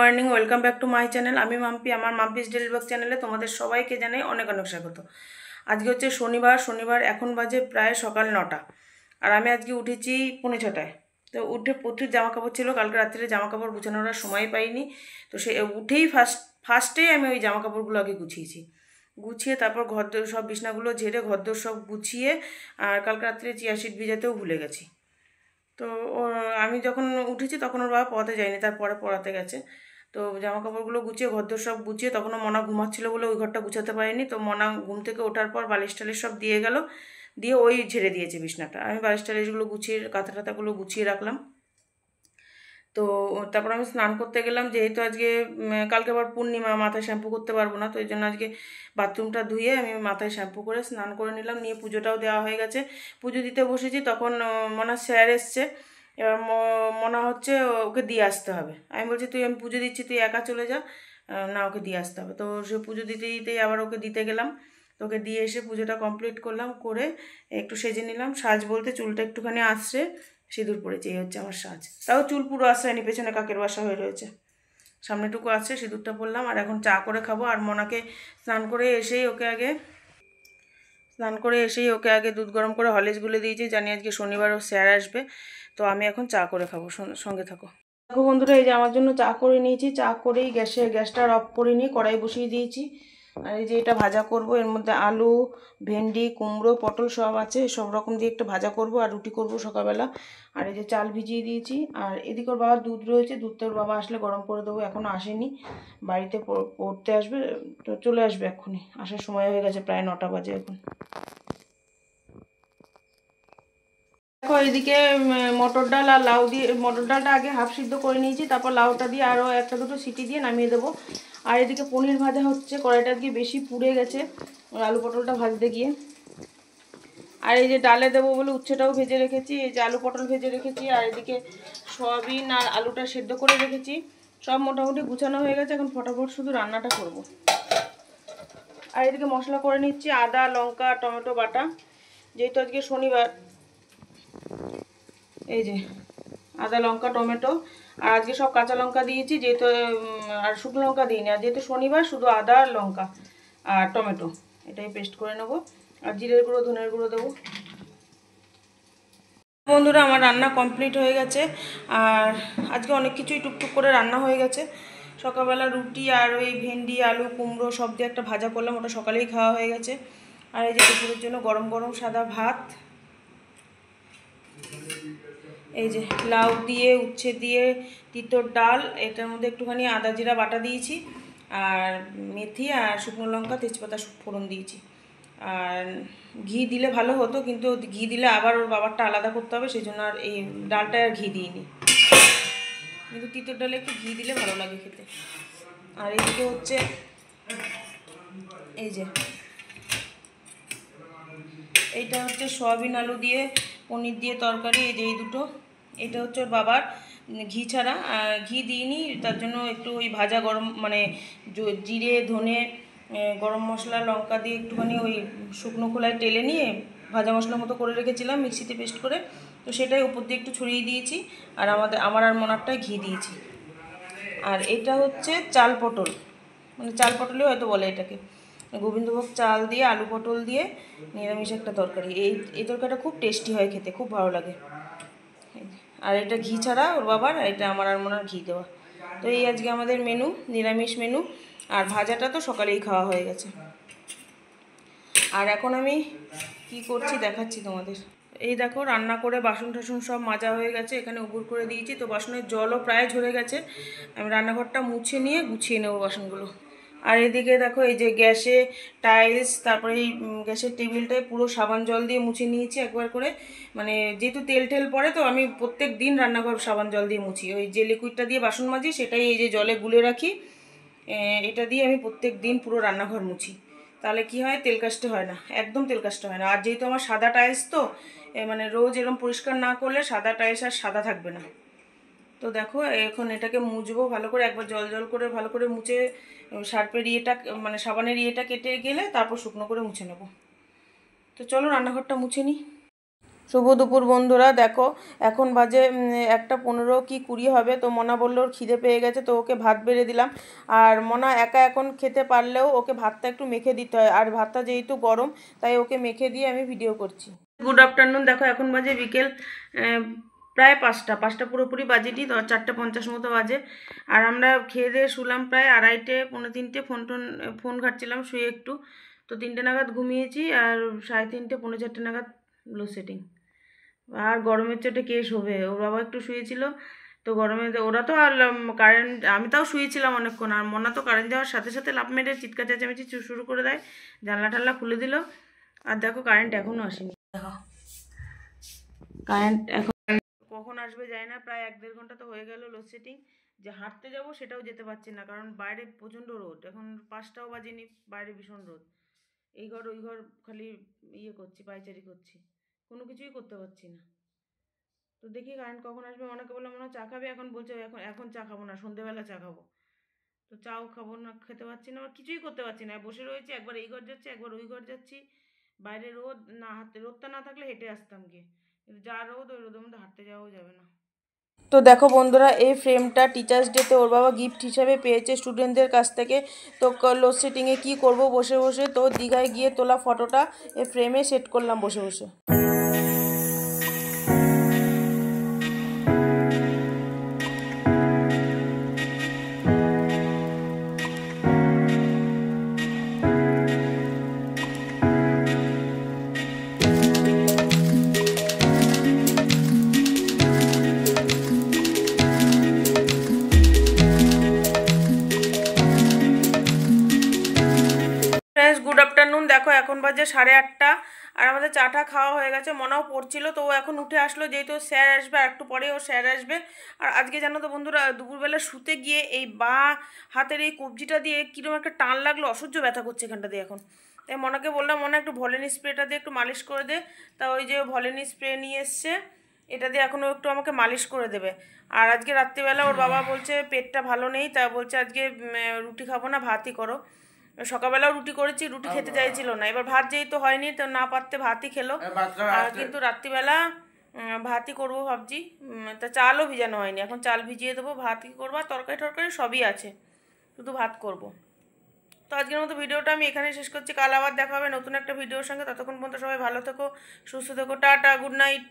Morning, welcome back to my channel. আমি মাম্পি, আমার Mampi's daily blog চ্যানেলে তোমাদের সবাইকে জানাই অনেক অনেক স্বাগত। আজকে হচ্ছে শনিবার এখন বাজে প্রায় সকাল 9টা। আর আমি আজকে উঠেছি 5:45। তো উঠে প্রচুর জামা কাপড় ছিল, কালকে রাত্রে জামা কাপড় গুছানোর আর সময় পাইনি। তো সে উঠেই ফার্স্টেই আমি ওই জামা কাপড়গুলো আগে গুছিয়েছি। গুছিয়ে তারপর ঘরদোর সব বিছনাগুলো ঝেড়ে ঘরদোর সব গুছিয়ে, আর কালকে রাত্রে চিয়া সিড ভিজাতেও ভুলে গেছি। তো আমি যখন উঠেছি তখন ওর বাবা পড়াতে যায়নি, তারপরে পড়াতে গেছে। তো জামা কাপড়গুলো গুছিয়ে ঘরদোর সব গুছিয়ে, তখনও মনা ঘুমাচ্ছিল বলে ওই ঘরটা গুছাতে পারিনি। তো মনা ঘুম থেকে ওঠার পর বালিশ টালিশ সব দিয়ে গেল, দিয়ে ওই ঝেড়ে দিয়েছে বিছনাটা। আমি বালিশ টালিশগুলো গুছিয়ে, কাঁথা টাথাগুলো গুছিয়ে রাখলাম। তো তারপর আমি স্নান করতে গেলাম, যেহেতু আজকে কালকে আবার পূর্ণিমা, মাথায় শ্যাম্পু করতে পারবো না। তো এই জন্য আজকে বাথরুমটা ধুয়ে আমি মাথায় শ্যাম্পু করে স্নান করে নিলাম, নিয়ে পুজোটাও দেওয়া হয়ে গেছে। পুজো দিতে বসেছি, তখন মনা স্যার এসছে। এবার মনে হচ্ছে ওকে দিয়ে আসতে হবে। আমি বলছি আমি পুজো দিচ্ছি, তুই একা চলে যা। না, ওকে দিয়ে আসতে হবে। তো সে পুজো দিতে দিতেই আবার ওকে দিতে গেলাম। তো ওকে দিয়ে এসে পুজোটা কমপ্লিট করলাম, করে একটু সেজে নিলাম। সাজ বলতে চুলটা একটুখানি আসছে, সিঁদুর পড়েছে, এই হচ্ছে আমার সাজ। তাও চুল পুরো আসেনি, পেছনে কাকের বাসা হয়ে রয়েছে, সামনেটুকু আছে। সিঁদুরটা পরলাম, আর এখন চা করে খাবো। আর মনাকে স্নান করে এসেই ওকে আগে দুধ গরম করে হরলিক্স গুলে দিয়েছি, জানি আজকে শনিবার ও স্যার আসবে। তো আমি এখন চা করে খাবো, সঙ্গে থাকো। দেখো বন্ধুরা, এই যে আমার জন্য চা করে নিয়েছি। চা করেই গ্যাসটা অফ করে নিয়ে কড়াই বসিয়ে দিয়েছি। আর এই যে এটা ভাজা করব, এর মধ্যে আলু, ভেন্ডি, কুমড়ো, পটল সব আছে, সব রকম দিয়ে একটা ভাজা করব আর রুটি করব সকালবেলা। আর এই যে চাল ভিজিয়ে দিয়েছি। আর এদিকে ওর বাবার দুধ রয়েছে, দুধটা ওর বাবা আসলে গরম করে দেবো, এখনও আসেনি। বাড়িতে পড়তে আসবে, তো চলে আসবে এক্ষুনি, আসার সময় হয়ে গেছে, প্রায় 9টা বাজে এখন। দেখো এদিকে মটর ডাল আর লাউ দিয়ে, মটর ডালটা আগে হাফ সিদ্ধ করে নিয়েছি, তারপর লাউটা দিয়ে আরও একটা দুটো সিটি দিয়ে নামিয়ে দেবো। আর এদিকে পনির ভাজা হচ্ছে, কড়াইটা আজকে বেশি পুড়ে গেছে আলু পটলটা ভাজতে গিয়ে। আর এই যে ডালে দেবো বলে উচ্ছেটাও ভেজে রেখেছি, এই যে আলু পটল ভেজে রেখেছি, আর এদিকে সয়াবিন আর আলুটা সেদ্ধ করে রেখেছি। সব মোটামুটি গুছানো হয়ে গেছে, এখন ফটাফট শুধু রান্নাটা করব। আর এদিকে মশলা করে নিচ্ছি, আদা, লঙ্কা, টমেটো বাটা, যেহেতু আজকে শনিবার। এই যে আদা, লঙ্কা, টমেটো, আর আজকে সব কাঁচা লঙ্কা দিয়েছি যেহেতু, আর শুকনো লঙ্কা দিইনি। আর যেহেতু শনিবার, শুধু আদা আর লঙ্কা আর টমেটো এটাই পেস্ট করে নেবো। আর জিরের গুঁড়ো, ধনের গুঁড়ো দেবো। বন্ধুরা, আমার রান্না কমপ্লিট হয়ে গেছে। আর আজকে অনেক কিছুই টুকটুক করে রান্না হয়ে গেছে। সকালবেলা রুটি আর ওই ভেন্ডি, আলু, কুমড়ো সব দিয়ে একটা ভাজা করলাম, ওটা সকালেই খাওয়া হয়ে গেছে। আর এই যে দুপুরের জন্য গরম গরম সাদা ভাত, এই যে লাউ দিয়ে, উচ্ছে দিয়ে তিতর ডাল, এটার মধ্যে একটুখানি আদা জিরা বাটা দিয়েছি, আর মেথি আর শুকনো লঙ্কা তেজপাতা ফোড়ন দিয়েছি। আর ঘি দিলে ভালো হতো, কিন্তু ঘি দিলে আবার ওর বাবারটা আলাদা করতে হবে, সেই জন্য আর এই ডালটায় আর ঘি দিইনি। কিন্তু তিতর ডালে একটু ঘি দিলে ভালো লাগে খেতে। আর এইদিকে হচ্ছে এই যে এইটা হচ্ছে সয়াবিন আলু দিয়ে পনির দিয়ে তরকারি, এই যে এই দুটো। এটা হচ্ছে ওর বাবার, ঘি ছাড়া, ঘি দিইনি, তার জন্য একটু ওই ভাজা গরম মানে জিরে, ধনে, গরম মশলা, লঙ্কা দিয়ে একটুখানি ওই শুকনো খোলায় টেলে নিয়ে ভাজা মশলার মতো করে রেখেছিলাম মিক্সিতে পেস্ট করে, তো সেটাই উপর দিয়ে একটু ছড়িয়ে দিয়েছি। আর আমার আর মনারটায় ঘি দিয়েছি। আর এটা হচ্ছে চাল পটল, মানে চাল পটলই হয়তো বলে এটাকে, গোবিন্দভোগ চাল দিয়ে আলু পটল দিয়ে নিরামিষ একটা তরকারি। এই তরকারিটা খুব টেস্টি হয় খেতে, খুব ভালো লাগে। আর এটা ঘি ছাড়া ওর বাবার, আর এটা আমার আর মনার ঘি দেওয়া। তো এই আজকে আমাদের মেনু, নিরামিষ মেনু। আর ভাজাটা তো সকালেই খাওয়া হয়ে গেছে। আর এখন আমি কি করছি দেখাচ্ছি তোমাদের। এই দেখো, রান্না করে বাসন টাসন সব মাজা হয়ে গেছে, এখানে উপুর করে দিয়েছি। তো বাসনের জলও প্রায় ঝরে গেছে, আমি রান্নাঘরটা মুছে নিয়ে গুছিয়ে নেবো বাসনগুলো। আর এদিকে দেখো, এই যে গ্যাসে টাইলস, তারপরে এই গ্যাসের টেবিলটায় পুরো সাবান জল দিয়ে মুছে নিয়েছি একবার করে। মানে যেহেতু তেল টেল পড়ে, তো আমি প্রত্যেক দিন রান্নাঘর সাবান জল দিয়ে মুছি। ওই যে লিকুইডটা দিয়ে বাসন মাজি, সেটাই এই যে জলে গুলে রাখি, এটা দিয়ে আমি প্রত্যেক দিন পুরো রান্নাঘর মুছি। তাহলে কি হয়, তেল কাস্টে হয় না, একদম তেল কাস্টে হয় না। আর যেহেতু আমার সাদা টাইলস, তো মানে রোজ এরকম পরিষ্কার না করলে সাদা টাইলস আর সাদা থাকবে না। তো দেখো, এখন এটাকে মুছবো ভালো করে, একবার জল জল করে ভালো করে মুছে, সার্ফের ইয়েটা মানে সাবানের ইয়েটা কেটে গেলে তারপর শুকনো করে মুছে নেব। তো চলো রান্নাঘরটা মুছে নিই। শুভ দুপুর বন্ধুরা, দেখো এখন বাজে 1:15 কি 20 হবে। তো মনা বললো ওর খিদে পেয়ে গেছে, তো ওকে ভাত বেড়ে দিলাম। আর মনা একা এখন খেতে পারলেও ওকে ভাতটা একটু মেখে দিতে হয়, আর ভাতটা যেহেতু গরম তাই ওকে মেখে দিয়ে আমি ভিডিও করছি। গুড আফটারনুন, দেখো এখন বাজে বিকেল প্রায় 5টা পুরোপুরি বাজেটি, 4:50 মতো বাজে। আর আমরা খেয়ে দিয়ে শুলাম প্রায় 2:30 পৌনে 3টে। ফোন ঘাটছিলাম শুয়ে একটু, তো 3টে নাগাদ ঘুমিয়েছি। আর 3:30 পৌনে 4টে নাগাদ লোডশেডিং। আর গরমের চোটে কে শোবে, ওর বাবা একটু শুয়েছিল, তো গরমে ওরা তো আর কারেন্ট, আমি তাও শুয়েছিলাম অনেকক্ষণ। আর মনা তো কারেন্ট যাওয়ার সাথে সাথে লাফ মেরে চিৎকার চেঁচামেচি শুরু করে দেয়, জানলা টাল্লা খুলে দিল। আর দেখো কারেন্ট এখনও আসেনি, দেখো কারেন্ট এখন কখন আসবে যায় না। প্রায় 1-1.5 ঘন্টা তো হয়ে গেল লোডশেডিং। যে হাঁটতে যাব সেটাও যেতে পারছি না, কারণ বাইরে প্রচণ্ড রোদ। এখন 5টাও বাজেনি, বাইরে ভীষণ রোদ। এই ঘর ওই ঘর খালি করছি, পায়চারি করছি, কোনো কিছুই করতে পারছি না। তো দেখি কারেন্ট কখন আসবে। অনেকে বললাম মনে হয় চা খাবে, এখন বলছে এখন এখন চা খাবো না, সন্ধেবেলা চা খাবো। তো চাও খাবো না, খেতে পারছি না, আর কিছুই করতে পারছি না। বসে রয়েছি, একবার এই ঘর যাচ্ছি একবার ওই ঘর যাচ্ছি। বাইরে রোদ, না হাঁটতে, রোদটা না থাকলে হেঁটে আসতাম গিয়ে, কিন্তু যা রোদ, ওই রোদের মধ্যে হাঁটতে যাওয়াও যাবে না। তো দেখো বন্ধুরা, এই ফ্রেমটা টিচার্স ডেতে ওর বাবা গিফট হিসাবে পেয়েছে স্টুডেন্টদের কাছ থেকে। তো লোডশেডিংয়ে কী করবো বসে বসে, তো দীঘায় গিয়ে তোলা ফটোটা এই ফ্রেমে সেট করলাম বসে বসে। Friends, good afternoon. দেখো এখন বাজে 8:30, আর আমাদের চাটা খাওয়া হয়ে গেছে। মনাও পড়ছিল, তো ও এখন উঠে আসলো, যেহেতু স্যার আসবে আর একটু পরে ও স্যার আসবে। আর আজকে জানো তো বন্ধুরা, দুপুরবেলা শুতে গিয়ে এই হাতের এই কবজিটা দিয়ে কীরকম একটা টান লাগলো, অসহ্য ব্যথা করছে এখানটা দিয়ে এখন। তাই মনাকে বললাম, মনে একটু ভলিনি স্প্রেটা দিয়ে একটু মালিশ করে দে। তা ওই যে ভলিনি স্প্রে নিয়ে এসছে, এটা দিয়ে এখনও একটু আমাকে মালিশ করে দেবে। আর আজকে রাত্রিবেলা ওর বাবা বলছে পেটটা ভালো নেই, তা বলছে আজকে রুটি খাবো না, ভাতই করো। সকালবেলাও রুটি করেছি, রুটি খেতে চাইছিল না। এবার ভাত যেহেতু হয়নি, তো না পারতে ভাতই খেলো। আর কিন্তু রাত্রিবেলা ভাতই করবো ভাবছি। তা চালও ভিজানো হয়নি, এখন চাল ভিজিয়ে দেবো, ভাতই করবো। আর তরকারি টরকারি সবই আছে, শুধু ভাত করব। তো আজকের মতো ভিডিওটা আমি এখানে শেষ করছি। কাল আবার দেখা হবে নতুন একটা ভিডিওর সঙ্গে। ততক্ষণ পর্যন্ত সবাই ভালো থেকো, সুস্থ থেকো, টাটা, গুড নাইট।